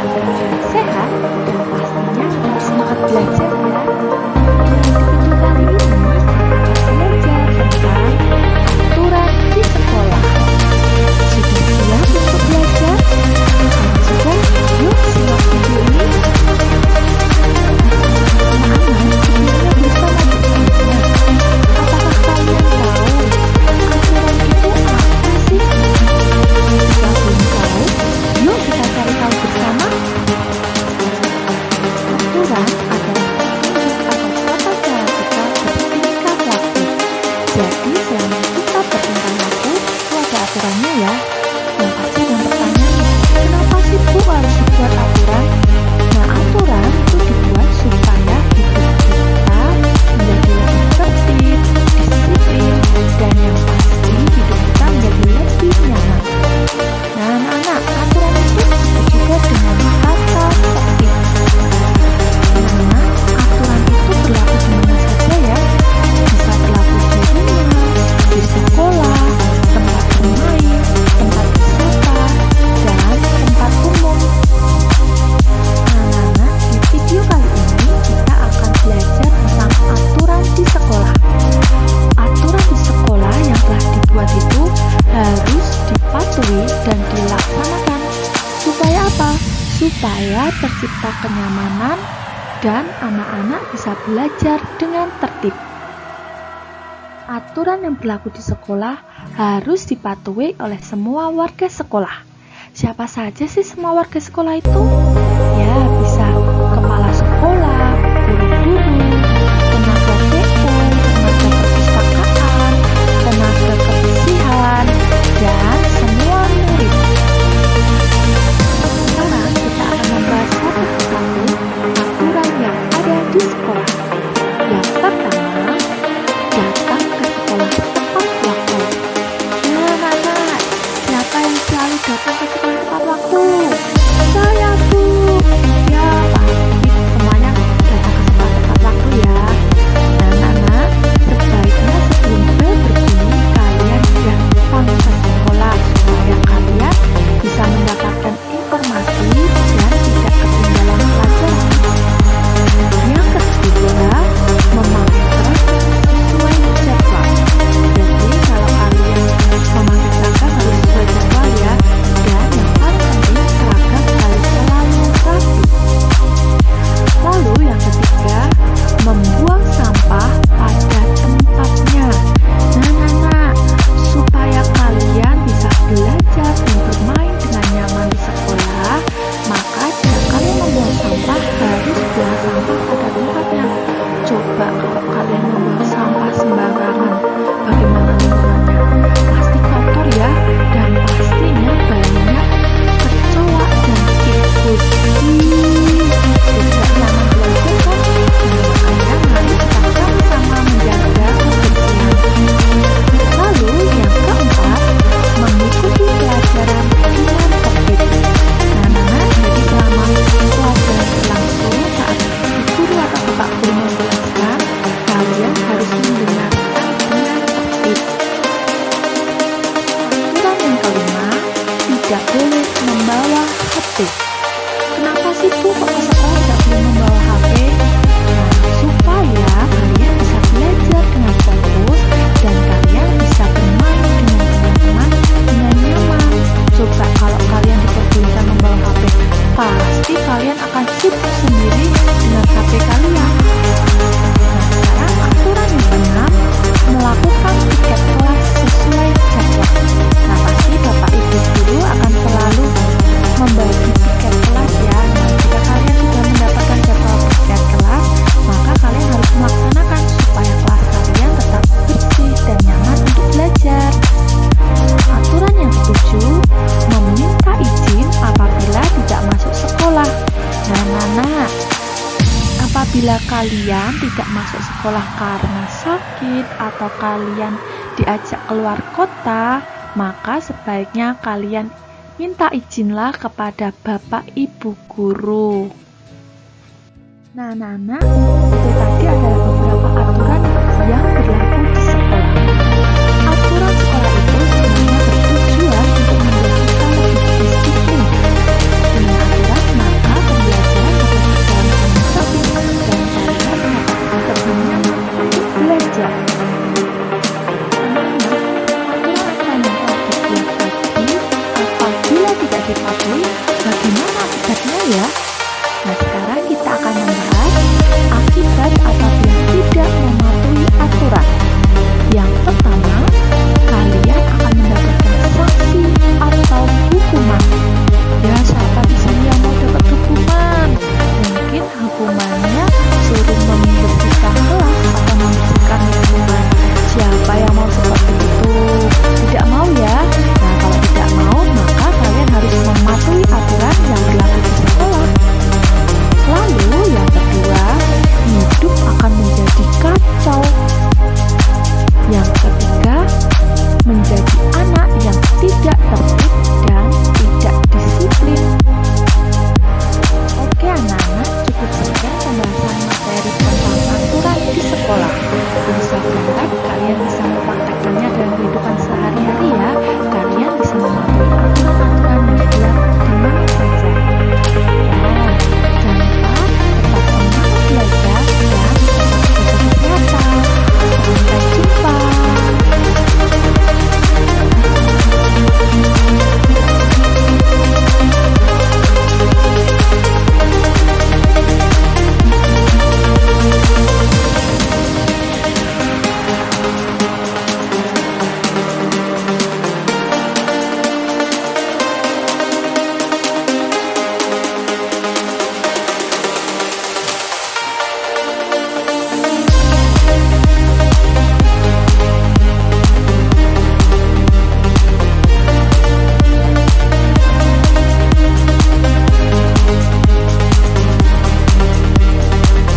dalam keadaan sehat dan pastinya tetap semangat belajar ya. Di video kali ini kita belajar tentang aturan di sekolah. Sudah siap untuk belajar? Kalau sudah, yuk simak video ini. Anak-anak bersama bersama. Apakah kalian tahu aturan itu apa sih? Jika belum tahu, yuk kita cari tahu bersama. Aturan adalah tata cara kita bertingkah laku. Jadi selama kita bertingkah laku, itu ada aturannya ya. Yang pasti yang bertanya, kenapa sih Bu harus dibuat aturan? Nah, aturan itu dibuat supaya hidup kita menjadi lebih tertib, disiplin, dan yang pasti hidup kita menjadi lebih nyaman. Nah, anak-anak, aturan itu juga dengan kata tertib. Nah, aturan itu berlaku di mana saja ya. Bisa berlaku di rumah, di sekolah, tempat bermain, tempat wisata, dan tempat umum. Anak-anak, di video kali ini kita akan belajar tentang aturan di sekolah. Aturan di sekolah yang telah dibuat itu harus dipatuhi dan dilaksanakan. Supaya apa? Supaya tercipta kenyamanan dan anak-anak bisa belajar dengan tertib. Aturan yang berlaku di sekolah harus dipatuhi oleh semua warga sekolah. Siapa saja sih semua warga sekolah itu? Ya, bisa kepala sekolah, guru-guru, tenaga TU, tenaga perpustakaan, tenaga kebersihan, dan semua murid. Sekarang kita akan membahas satu persatu aturan yang ada di sekolah. Yang pertama, datang ke sekolah tepat waktu. Nah, anak-anak, siapa yang selalu datang ke sekolah tepat waktu? Saya, Bu. Ya, pasti semuanya datang ke sekolah tepat waktu ya. Nah, anak-anak, sebaiknya sebelum bel berbunyi, kalian datang ke sekolah supaya kalian bisa mendapatkan informasi dan tidak ketinggalan pelajaran. Yang kedua, memakai seragam sesuai jadwal. Jadi kalau kalian memakai seragam harus sesuai jadwal ya. Dan yang paling penting, seragam harus selalu rapi. Lalu yang ketiga, membuang sampah pada tempatnya. Nah, supaya kalian bisa belajar dan bermain dengan nyaman di sekolah, maka jika kalian membuang sampah, harus buang sampah pada tempatnya. Coba kalau kalian membuang sampah sembarangan, bagaimana lingkungannya? Pasti kotor ya, dan pastinya banyak kecoa dan tikus. Tidak nyaman belajar kan? Nah, makanya mari kita sama-sama menjaga kebersihan. Lalu yang keempat, mengikuti pelajaran dengan tertib. Nah, jadi selama pelajaran berlangsung, saat guru atau bapak guru menjelaskan, kalian harus mendengarkan dengan tertib. Aturan yang kelima, tidak boleh membawa HP. Kenapa sih Bu kok ke sekolah tidak boleh membawa HP? Nah, supaya kalian bisa belajar dengan fokus dan kalian bisa bermain dengan teman-teman dengan nyaman. Coba kalau kalian diperbolehkan membawa HP, pasti kalian akan sibuk sendiri dengan HP kalian. Nah, sekarang aturan yang keenam, melakukan tiket kelas sesuai jadwal. Nah, pasti Bapak Ibu guru akan selalu membagi tiket kelas ya. Nah, jika kalian sudah mendapatkan jadwal tiket kelas, maka kalian harus melaksanakan supaya kelas kalian tetap bersih dan nyaman untuk belajar. Aturan yang ketujuh, meminta izin apabila tidak masuk sekolah. Nah, apabila kalian tidak masuk sekolah karena sakit atau kalian diajak keluar kota, maka sebaiknya kalian minta izinlah kepada Bapak Ibu guru. Nah, itu tadi adalah beberapa aturan yang berlaku di sekolah. Aturan sekolah itu sebenarnya bertujuan untuk menjadi kita lebih disiplin. Dengan aturan, maka dipatuhi, bagaimana akibatnya ya?